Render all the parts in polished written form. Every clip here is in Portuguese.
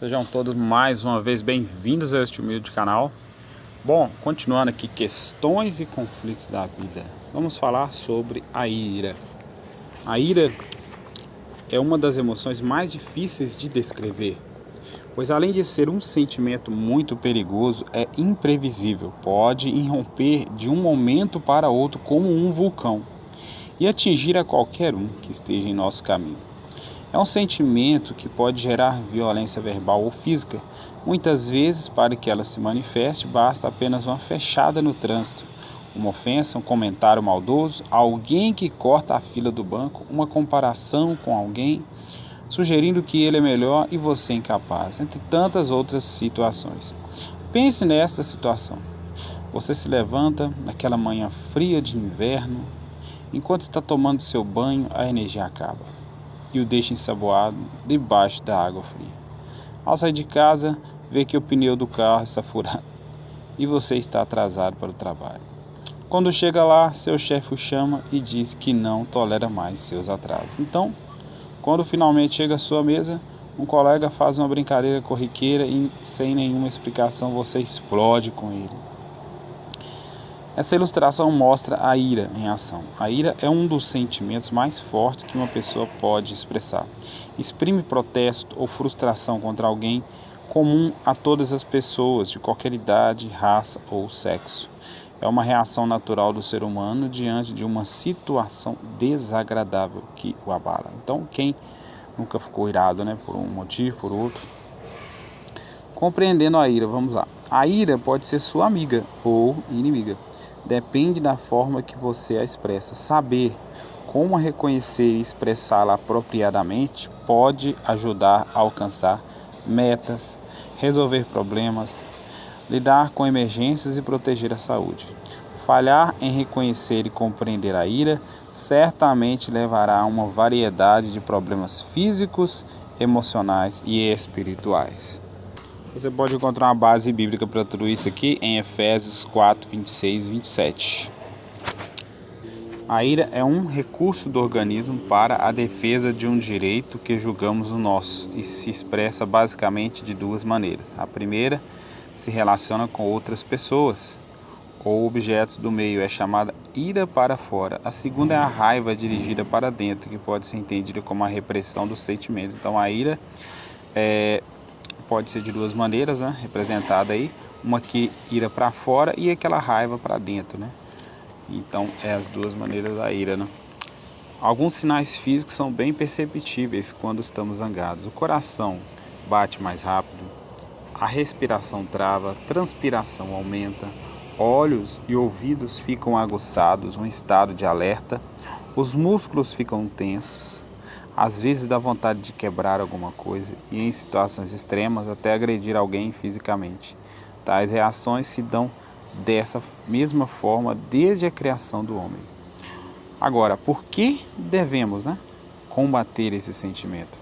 Sejam todos mais uma vez bem-vindos a este humilde canal. Bom, continuando aqui questões e conflitos da vida, vamos falar sobre a ira. A ira é uma das emoções mais difíceis de descrever, pois além de ser um sentimento muito perigoso, é imprevisível, pode irromper de um momento para outro como um vulcão e atingir a qualquer um que esteja em nosso caminho. É um sentimento que pode gerar violência verbal ou física. Muitas vezes, para que ela se manifeste, basta apenas uma fechada no trânsito, uma ofensa, um comentário maldoso, alguém que corta a fila do banco, uma comparação com alguém, sugerindo que ele é melhor e você incapaz, entre tantas outras situações. Pense nesta situação. Você se levanta naquela manhã fria de inverno, enquanto está tomando seu banho, a energia acaba e o deixa ensaboado debaixo da água fria. Ao sair de casa, vê que o pneu do carro está furado e você está atrasado para o trabalho. Quando chega lá, seu chefe o chama e diz que não tolera mais seus atrasos. Então, quando finalmente chega à sua mesa, um colega faz uma brincadeira corriqueira e, sem nenhuma explicação, você explode com ele. Essa ilustração mostra a ira em ação. A ira é um dos sentimentos mais fortes que uma pessoa pode expressar. Exprime protesto ou frustração contra alguém, comum a todas as pessoas, de qualquer idade, raça ou sexo. É uma reação natural do ser humano diante de uma situação desagradável que o abala. Então, quem nunca ficou irado, por um motivo, por outro? Compreendendo a ira, vamos lá. A ira pode ser sua amiga ou inimiga. Depende da forma que você a expressa. Saber como reconhecer e expressá-la apropriadamente pode ajudar a alcançar metas, resolver problemas, lidar com emergências e proteger a saúde. Falhar em reconhecer e compreender a ira certamente levará a uma variedade de problemas físicos, emocionais e espirituais. Você pode encontrar uma base bíblica para tudo isso aqui em Efésios 4, 26 e 27. A ira é um recurso do organismo para a defesa de um direito que julgamos o nosso e se expressa basicamente de duas maneiras. A primeira se relaciona com outras pessoas ou objetos do meio, é chamada ira para fora. A segunda é a raiva dirigida para dentro, que pode ser entendida como a repressão dos sentimentos. Então a ira pode ser de duas maneiras, representada aí, uma que ira para fora e aquela raiva para dentro, Então, é as duas maneiras da ira, Alguns sinais físicos são bem perceptíveis quando estamos zangados. O coração bate mais rápido, a respiração trava, transpiração aumenta, olhos e ouvidos ficam aguçados, um estado de alerta, os músculos ficam tensos, às vezes dá vontade de quebrar alguma coisa e, em situações extremas, até agredir alguém fisicamente. Tais reações se dão dessa mesma forma desde a criação do homem. Agora, por que devemos combater esse sentimento?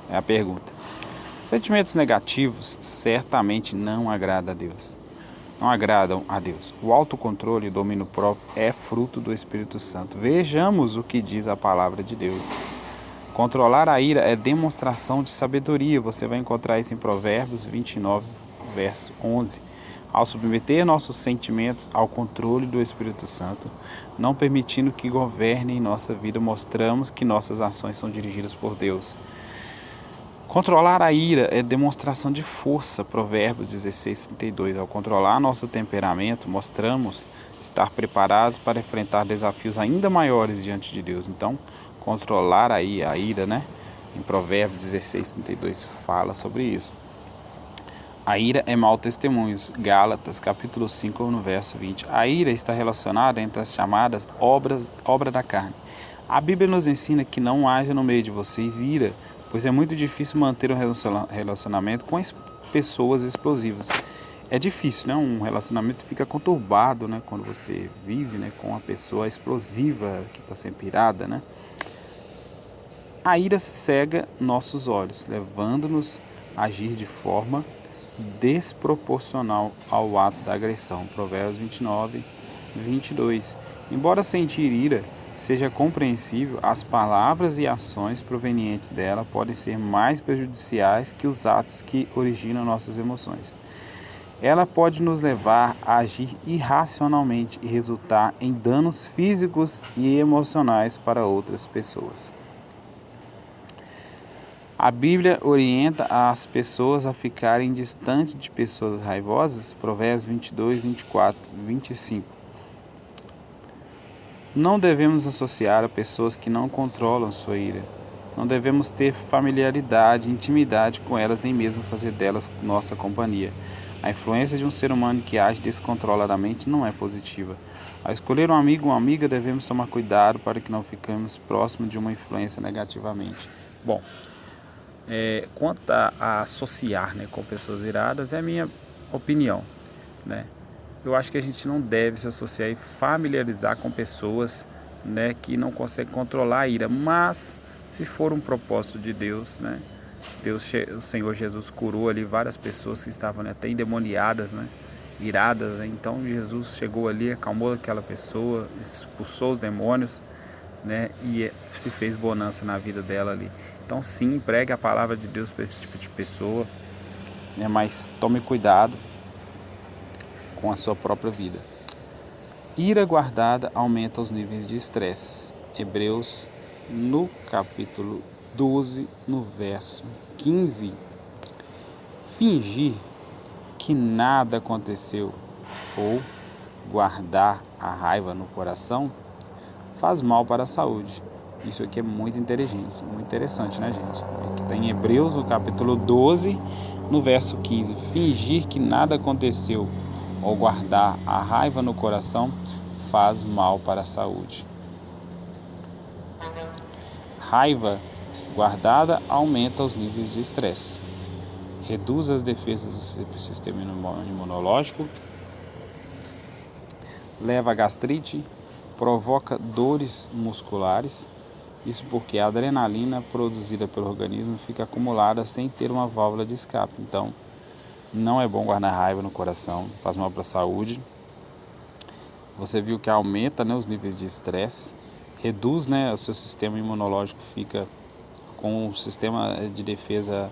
É a pergunta. Sentimentos negativos certamente não agradam a Deus. Não agradam a Deus. O autocontrole e o domínio próprio é fruto do Espírito Santo. Vejamos o que diz a palavra de Deus. Controlar a ira é demonstração de sabedoria. Você vai encontrar isso em Provérbios 29, verso 11. Ao submeter nossos sentimentos ao controle do Espírito Santo, não permitindo que governem nossa vida, mostramos que nossas ações são dirigidas por Deus. Controlar a ira é demonstração de força, Provérbios 16, 32. Ao controlar nosso temperamento, mostramos estar preparados para enfrentar desafios ainda maiores diante de Deus. Então, controlar a ira, em Provérbios 16, 32, fala sobre isso. A ira é mau testemunho, Gálatas, capítulo 5, no verso 20. A ira está relacionada entre as chamadas obra da carne. A Bíblia nos ensina que não haja no meio de vocês ira, pois é muito difícil manter um relacionamento com as pessoas explosivas. É difícil, Um relacionamento fica conturbado, quando você vive, com uma pessoa explosiva, que está sempre irada, A ira cega nossos olhos, levando-nos a agir de forma desproporcional ao ato da agressão. Provérbios 29, 22. Embora sentir ira seja compreensível, as palavras e ações provenientes dela podem ser mais prejudiciais que os atos que originam nossas emoções. Ela pode nos levar a agir irracionalmente e resultar em danos físicos e emocionais para outras pessoas. A Bíblia orienta as pessoas a ficarem distantes de pessoas raivosas, Provérbios 22, 24, 25. Não devemos associar a pessoas que não controlam sua ira. Não devemos ter familiaridade, intimidade com elas, nem mesmo fazer delas nossa companhia. A influência de um ser humano que age descontroladamente não é positiva. Ao escolher um amigo ou uma amiga, devemos tomar cuidado para que não fiquemos próximos de uma influência negativamente. Bom, quanto a associar, né, com pessoas iradas, é a minha opinião, né? Eu acho que a gente não deve se associar e familiarizar com pessoas, né, que não conseguem controlar a ira, mas se for um propósito de Deus, né, o Senhor Jesus curou ali várias pessoas que estavam, né, até endemoniadas, né, iradas, né? Então Jesus chegou ali, acalmou aquela pessoa, expulsou os demônios, né, e se fez bonança na vida dela ali. Então sim, pregue a palavra de Deus para esse tipo de pessoa, né, mas tome cuidado com a sua própria vida. Ira guardada aumenta os níveis de estresse. Hebreus, no capítulo 12, no verso 15. Fingir que nada aconteceu ou guardar a raiva no coração faz mal para a saúde. Isso aqui é muito inteligente, muito interessante, né, gente? Aqui está em Hebreus, no capítulo 12, no verso 15. Fingir que nada aconteceu ou guardar a raiva no coração faz mal para a saúde. Raiva guardada aumenta os níveis de estresse, reduz as defesas do sistema imunológico, leva a gastrite, provoca dores musculares. Isso porque a adrenalina produzida pelo organismo fica acumulada sem ter uma válvula de escape. Então, não é bom guardar raiva no coração, faz mal para a saúde. Você viu que aumenta, né, os níveis de estresse, reduz, né, o seu sistema imunológico, fica com o sistema de defesa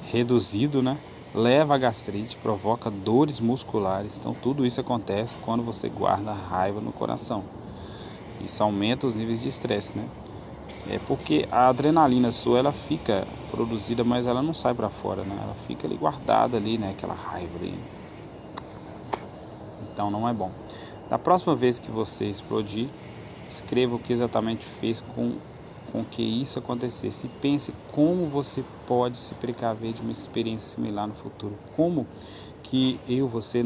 reduzido, né, leva a gastrite, provoca dores musculares. Então tudo isso acontece quando você guarda raiva no coração. Isso aumenta os níveis de estresse, né? É porque a adrenalina sua, ela fica produzida, mas ela não sai para fora, né? Ela fica ali guardada ali, né, aquela raiva ali. Então não é bom. Da próxima vez que você explodir, escreva o que exatamente fez com que isso acontecesse e pense como você pode se precaver de uma experiência similar no futuro. Como que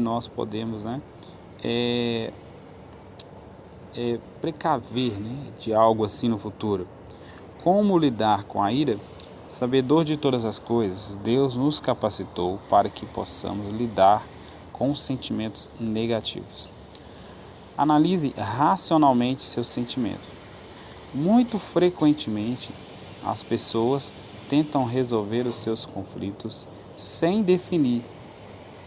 nós podemos, né, precaver, né, de algo assim no futuro. Como lidar com a ira? Sabedor de todas as coisas, Deus nos capacitou para que possamos lidar com os sentimentos negativos. Analise racionalmente seus sentimentos. Muito frequentemente, as pessoas tentam resolver os seus conflitos sem definir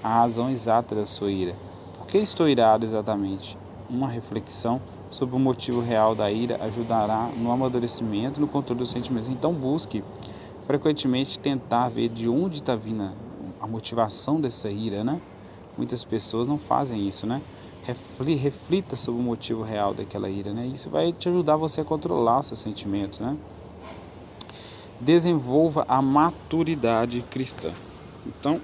a razão exata da sua ira. Por que estou irado exatamente? Uma reflexão sobre o motivo real da ira ajudará no amadurecimento e no controle dos sentimentos. Então busque frequentemente tentar ver de onde está vindo a motivação dessa ira, né? Muitas pessoas não fazem isso, né? Reflita sobre o motivo real daquela ira, né? Isso vai te ajudar você a controlar os seus sentimentos, né? Desenvolva a maturidade cristã. Então,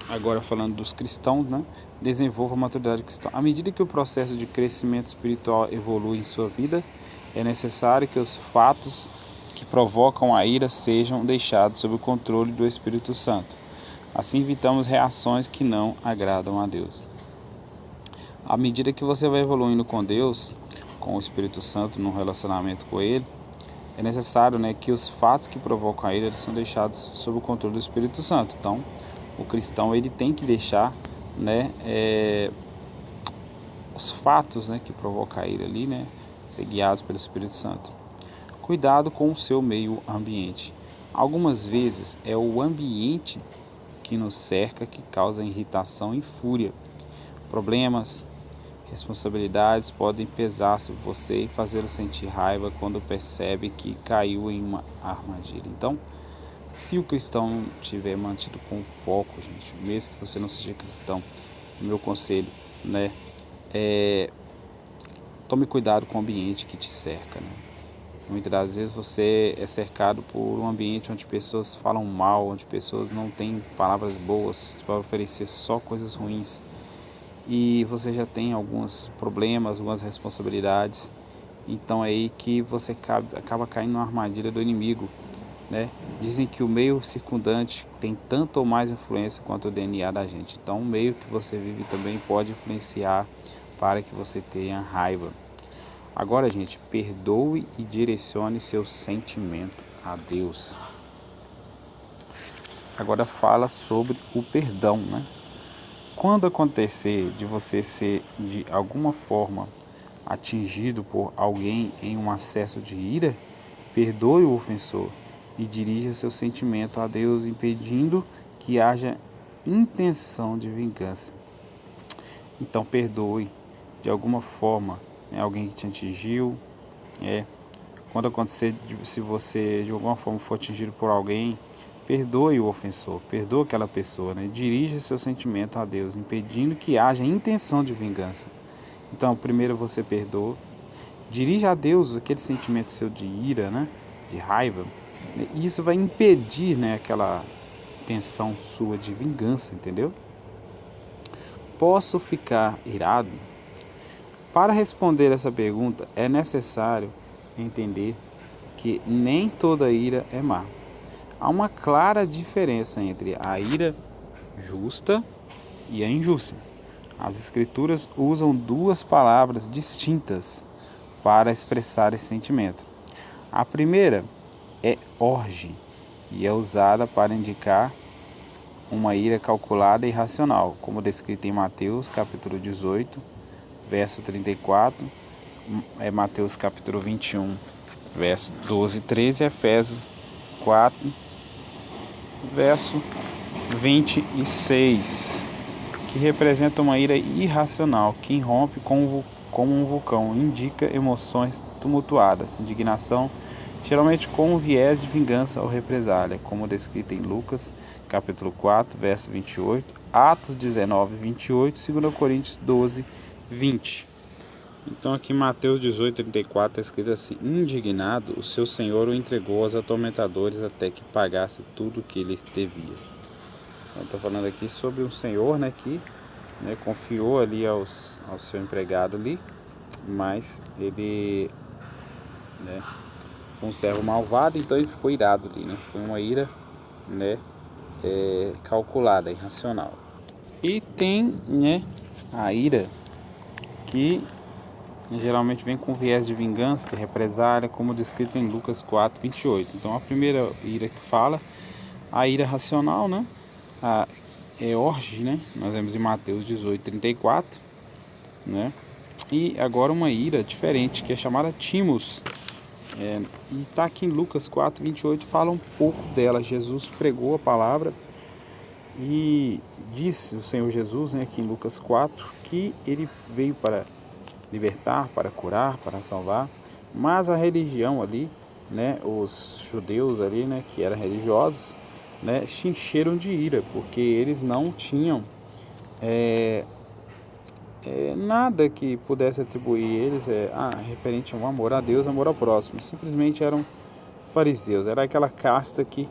agora falando dos cristãos, né? Desenvolva a maturidade cristã. À medida que o processo de crescimento espiritual evolui em sua vida, é necessário que os fatos que provocam a ira sejam deixados sob o controle do Espírito Santo. Assim evitamos reações que não agradam a Deus. À medida que você vai evoluindo com Deus, com o Espírito Santo, num relacionamento com Ele, é necessário, né, que os fatos que provocam a ira eles são deixados sob o controle do Espírito Santo. Então, o cristão ele tem que deixar, né, os fatos, né, que provocam a ira ali, né, ser guiados pelo Espírito Santo. Cuidado com o seu meio ambiente. Algumas vezes é o ambiente que nos cerca que causa irritação e fúria. Problemas, responsabilidades podem pesar sobre você e fazê-lo sentir raiva quando percebe que caiu em uma armadilha. Então, se o cristão não tiver mantido com foco, gente, mesmo que você não seja cristão, o meu conselho, né, tome cuidado com o ambiente que te cerca, né? Muitas das vezes você é cercado por um ambiente onde pessoas falam mal, onde pessoas não têm palavras boas para oferecer só coisas ruins. E você já tem alguns problemas, algumas responsabilidades. Então é aí que você acaba caindo numa armadilha do inimigo, né? Dizem que o meio circundante tem tanto ou mais influência quanto o DNA da gente. Então o meio que você vive também pode influenciar para que você tenha raiva. Agora, gente, perdoe e direcione seu sentimento a Deus. Agora fala sobre o perdão, né? Quando acontecer de você ser de alguma forma atingido por alguém em um acesso de ira, perdoe o ofensor e dirija seu sentimento a Deus, impedindo que haja intenção de vingança. Então perdoe de alguma forma, né, alguém que te atingiu. Quando acontecer, se você de alguma forma for atingido por alguém, perdoe o ofensor, perdoe aquela pessoa, né? Dirija seu sentimento a Deus, impedindo que haja intenção de vingança. Então, primeiro você perdoa, dirija a Deus aquele sentimento seu de ira, né? De raiva, né? E isso vai impedir, né, aquela intenção sua de vingança, entendeu? Posso ficar irado? Para responder essa pergunta, é necessário entender que nem toda ira é má. Há uma clara diferença entre a ira justa e a injusta. As Escrituras usam duas palavras distintas para expressar esse sentimento. A primeira é orge e é usada para indicar uma ira calculada e irracional, como descrito em Mateus capítulo 18, verso 34, Mateus capítulo 21, verso 12 e 13, Efésios 4, verso 26, que representa uma ira irracional que irrompe como um vulcão, indica emoções tumultuadas, indignação, geralmente com um viés de vingança ou represália, como descrito em Lucas capítulo 4, verso 28, Atos 19, 28, 2 Coríntios 12, 20. Então aqui em Mateus 18, 34 está escrito assim: indignado, o seu senhor o entregou aos atormentadores até que pagasse tudo o que lhes devia. Estou falando aqui sobre um senhor, né, que, né, confiou ali ao seu empregado ali, mas ele, né, foi um servo malvado, então ele ficou irado ali, né? Foi uma ira, né, calculada, irracional. E tem, né, a ira que geralmente vem com viés de vingança, que é represália, como descrito em Lucas 4, 28. Então a primeira ira que fala, a ira racional, né? É orge, né? Nós vemos em Mateus 18, 34, né? E agora uma ira diferente, que é chamada timos. E está aqui em Lucas 4, 28, fala um pouco dela. Jesus pregou a palavra e disse o Senhor Jesus, né, aqui em Lucas 4, que ele veio para libertar, para curar, para salvar, mas a religião ali, né, os judeus ali, né, que eram religiosos, né, se encheram de ira, porque eles não tinham nada que pudesse atribuir eles referente ao amor a Deus, amor ao próximo. Simplesmente eram fariseus, era aquela casta que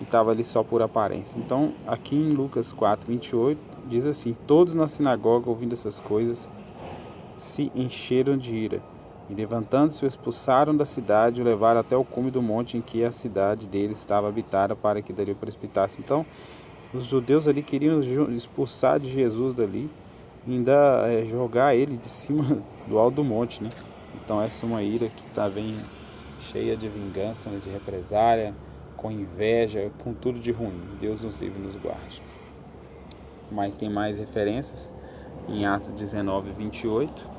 estava ali só por aparência. Então, aqui em Lucas 4, 28, diz assim: todos na sinagoga, ouvindo essas coisas, se encheram de ira, e levantando-se o expulsaram da cidade e o levaram até o cume do monte em que a cidade deles estava habitada, para que dali o precipitasse. Então, os judeus ali queriam expulsar de Jesus dali, e ainda jogar ele de cima do alto do monte, né? Então essa é uma ira que está bem cheia de vingança, né, de represália, com inveja, com tudo de ruim. Deus nos livre e nos guarde. Mas tem mais referências em Atos 19, 28,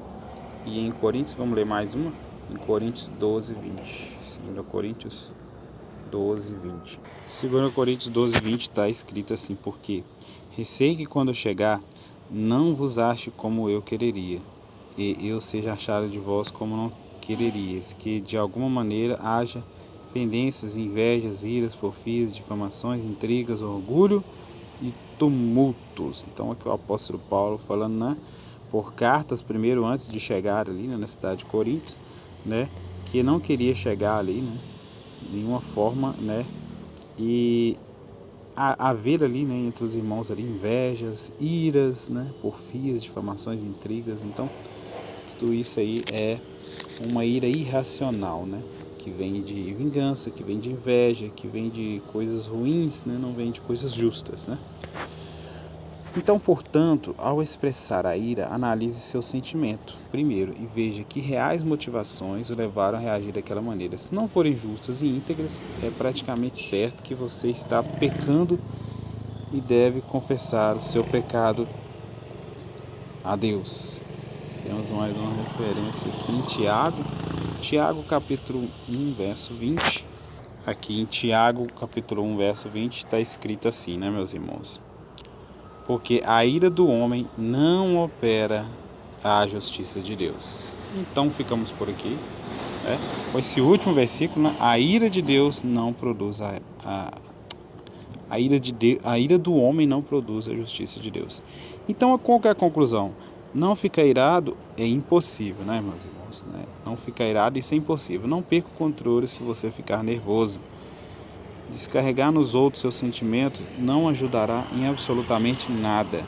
e em Coríntios, vamos ler mais uma, em Coríntios 12, 20. 2 Coríntios 12, 20. 2 Coríntios 12, 20 está escrito assim: porque receio que quando chegar, não vos ache como eu quereria, eu seja achado de vós como não quererias, que de alguma maneira haja pendências, invejas, iras, porfias, difamações, intrigas, orgulho e tumultos. Então aqui o apóstolo Paulo falando, né, por cartas, primeiro antes de chegar ali, né, na cidade de Corinto, né, que não queria chegar ali, né, de nenhuma forma, né, e haver ali, né, entre os irmãos ali invejas, iras, né, porfias, difamações, intrigas. Então tudo isso aí é uma ira irracional, né, que vem de vingança, que vem de inveja, que vem de coisas ruins, né, não vem de coisas justas, né. Então, portanto, ao expressar a ira, analise seu sentimento primeiro e veja que reais motivações o levaram a reagir daquela maneira. Se não forem justas e íntegras, é praticamente certo que você está pecando e deve confessar o seu pecado a Deus. Temos mais uma referência aqui em Tiago capítulo 1, verso 20. Aqui em Tiago capítulo 1, verso 20 está escrito assim, né, meus irmãos? Porque a ira do homem não opera a justiça de Deus. Então ficamos por aqui, né? Com esse último versículo, a ira de Deus não produz a ira do homem não produz a justiça de Deus. Então qual que é a conclusão? Não ficar irado é impossível, né, meus irmãos? Não ficar irado, isso é impossível. Não perca o controle se você ficar nervoso. Descarregar nos outros seus sentimentos não ajudará em absolutamente nada.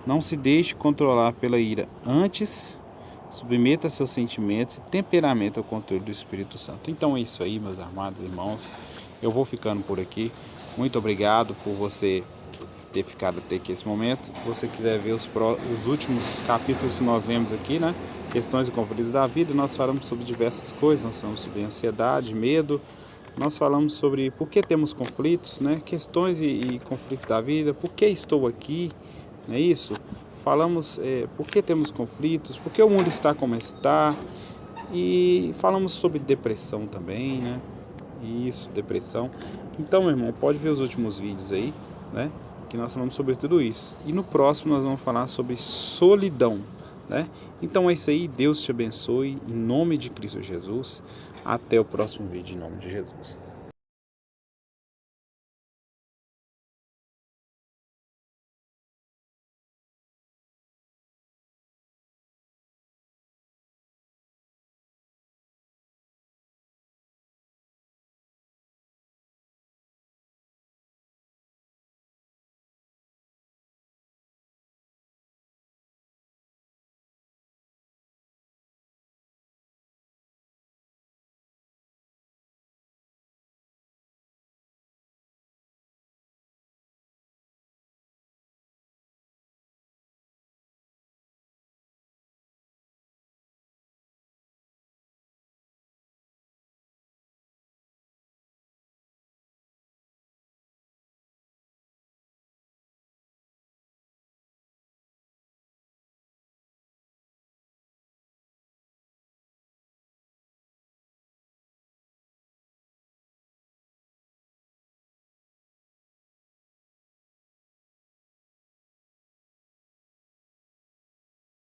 Não se deixe controlar pela ira. Antes, submeta seus sentimentos e temperamento ao controle do Espírito Santo. Então é isso aí, meus amados irmãos. Eu vou ficando por aqui. Muito obrigado por você ter ficado até aqui esse momento. Se você quiser ver os últimos capítulos que nós lemos aqui, né? Questões e conflitos da vida, nós falamos sobre diversas coisas. Nós falamos sobre ansiedade, medo. Nós falamos sobre por que temos conflitos, né? Questões e conflitos da vida, por que estou aqui, não é isso? Falamos por que temos conflitos, por que o mundo está como está, e falamos sobre depressão também, né? Isso, depressão. Então, meu irmão, pode ver os últimos vídeos aí, né? Que nós falamos sobre tudo isso. E no próximo nós vamos falar sobre solidão, né? Então é isso aí, Deus te abençoe, em nome de Cristo Jesus. Até o próximo vídeo, em nome de Jesus.